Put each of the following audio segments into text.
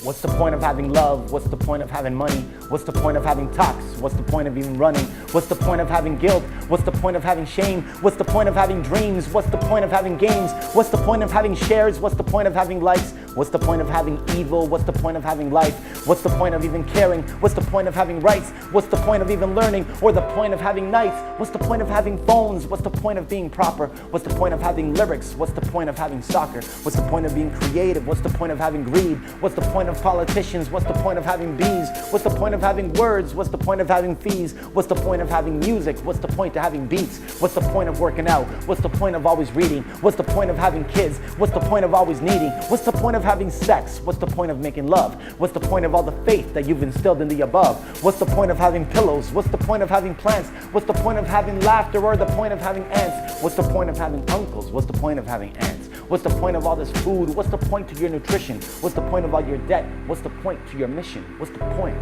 What's the point of having love? What's the point of having money? What's the point of having talks? What's the point of even running? What's the point of having guilt? What's the point of having shame? What's the point of having dreams? What's the point of having games? What's the point of having shares? What's the point of having likes? What's the point of having evil? What's the point of having life? What's the point of even caring? What's the point of having rights? What's the point of even learning? Or the point of having nights? What's the point of having phones? What's the point of being proper? What's the point of having lyrics? What's the point of having soccer? What's the point of being creative? What's the point of having greed? What's the point of politicians? What's the point of having bees? What's the point of having words? What's the point of having fees? What's the point of having music? What's the point of having beats? What's the point of working out? What's the point of always reading? What's the point of having kids? What's the point of always needing? What's the point of having sex? What's the point of making love? What's the point of all the faith that you've instilled in the above? What's the point of having pillows? What's the point of having plants? What's the point of having laughter or the point of having ants? What's the point of having uncles? What's the point of having aunts? What's the point of all this food? What's the point to your nutrition? What's the point of all your debt? What's the point to your mission? What's the point?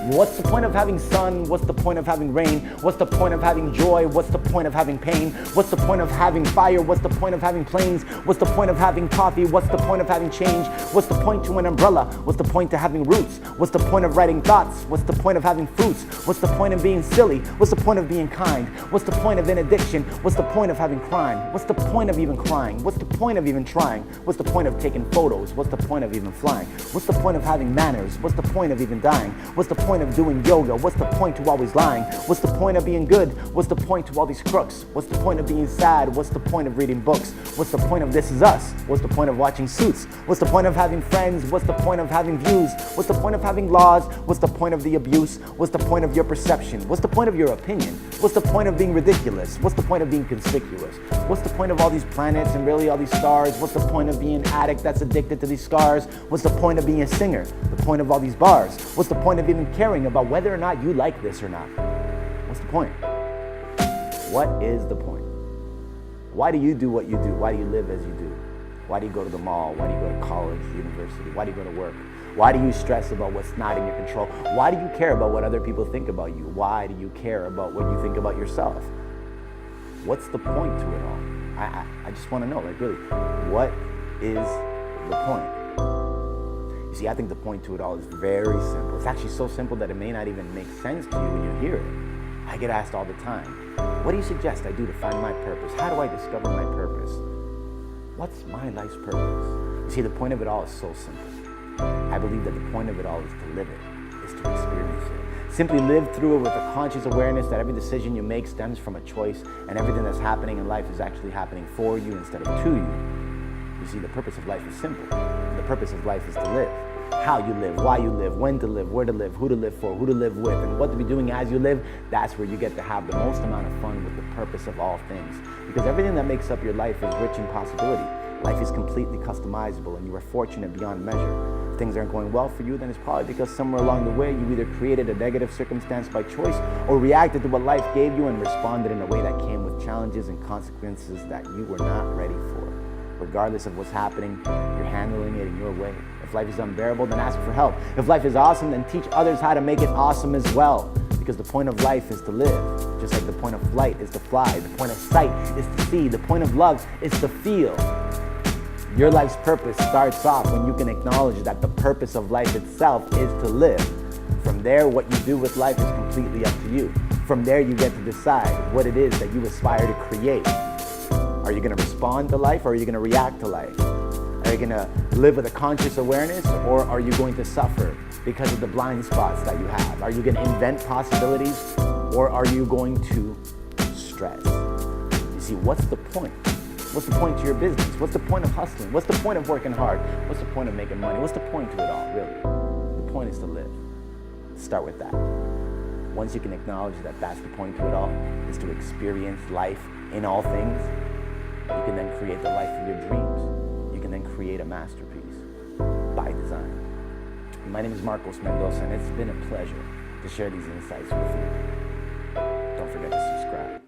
What's the point of having sun? What's the point of having rain? What's the point of having joy? What's the point of having pain? What's the point of having fire? What's the point of having planes? What's the point of having coffee? What's the point of having change? What's the point to an umbrella? What's the point to having roots? What's the point of writing thoughts? What's the point of having fruits? What's the point of being silly? What's the point of being kind? What's the point of an addiction? What's the point of having crime? What's the point of even crying? What's the point of even trying? What's the point of taking photos? What's the point of even flying? What's the point of having manners? What's the point of even dying? What's the point of doing yoga? What's the point to always lying? What's the point of being good? What's the point to all these crooks? What's the point of being sad? What's the point of reading books? What's the point of This Is Us? What's the point of watching Suits? What's the point of having friends? What's the point of having views? What's the point of having laws? What's the point of the abuse? What's the point of your perception? What's the point of your opinion? What's the point of being ridiculous? What's the point of being conspicuous? What's the point of all these planets and really all these stars? What's the point of being an addict that's addicted to these scars? What's the point of being a singer? The point of all these bars? What's the point of even caring about whether or not you like this or not? What's the point? What is the point? Why do you do what you do? Why do you live as you do? Why do you go to the mall? Why do you go to college, university? Why do you go to work? Why do you stress about what's not in your control? Why do you care about what other people think about you? Why do you care about what you think about yourself? What's the point to it all? I just want to know, like, really, what is the point? You see, I think the point to it all is very simple. It's actually so simple that it may not even make sense to you when you hear it. I get asked all the time, what do you suggest I do to find my purpose? How do I discover my purpose? What's my life's purpose? You see, the point of it all is so simple. I believe that the point of it all is to live it, is to experience it. Simply live through it with a conscious awareness that every decision you make stems from a choice, and everything that's happening in life is actually happening for you instead of to you. You see, the purpose of life is simple. The purpose of life is to live. How you live, why you live, when to live, where to live, who to live for, who to live with, and what to be doing as you live, that's where you get to have the most amount of fun with the purpose of all things. Because everything that makes up your life is rich in possibility. Life is completely customizable, and you are fortunate beyond measure. If things aren't going well for you, then it's probably because somewhere along the way you either created a negative circumstance by choice or reacted to what life gave you and responded in a way that came with challenges and consequences that you were not ready for. Regardless of what's happening, you're handling it in your way. If life is unbearable, then ask for help. If life is awesome, then teach others how to make it awesome as well. Because the point of life is to live, just like the point of flight is to fly. The point of sight is to see. The point of love is to feel. Your life's purpose starts off when you can acknowledge that the purpose of life itself is to live. From there, what you do with life is completely up to you. From there, you get to decide what it is that you aspire to create. Are you going to respond to life, or are you going to react to life? Are you going to live with a conscious awareness, or are you going to suffer because of the blind spots that you have? Are you going to invent possibilities, or are you going to stress? You see, what's the point? What's the point to your business? What's the point of hustling? What's the point of working hard? What's the point of making money? What's the point to it all, really? The point is to live. Start with that. Once you can acknowledge that that's the point to it all, is to experience life in all things, you can then create the life of your dreams. You can then create a masterpiece by design. My name is Mendosa, and it's been a pleasure to share these insights with you. Don't forget to subscribe.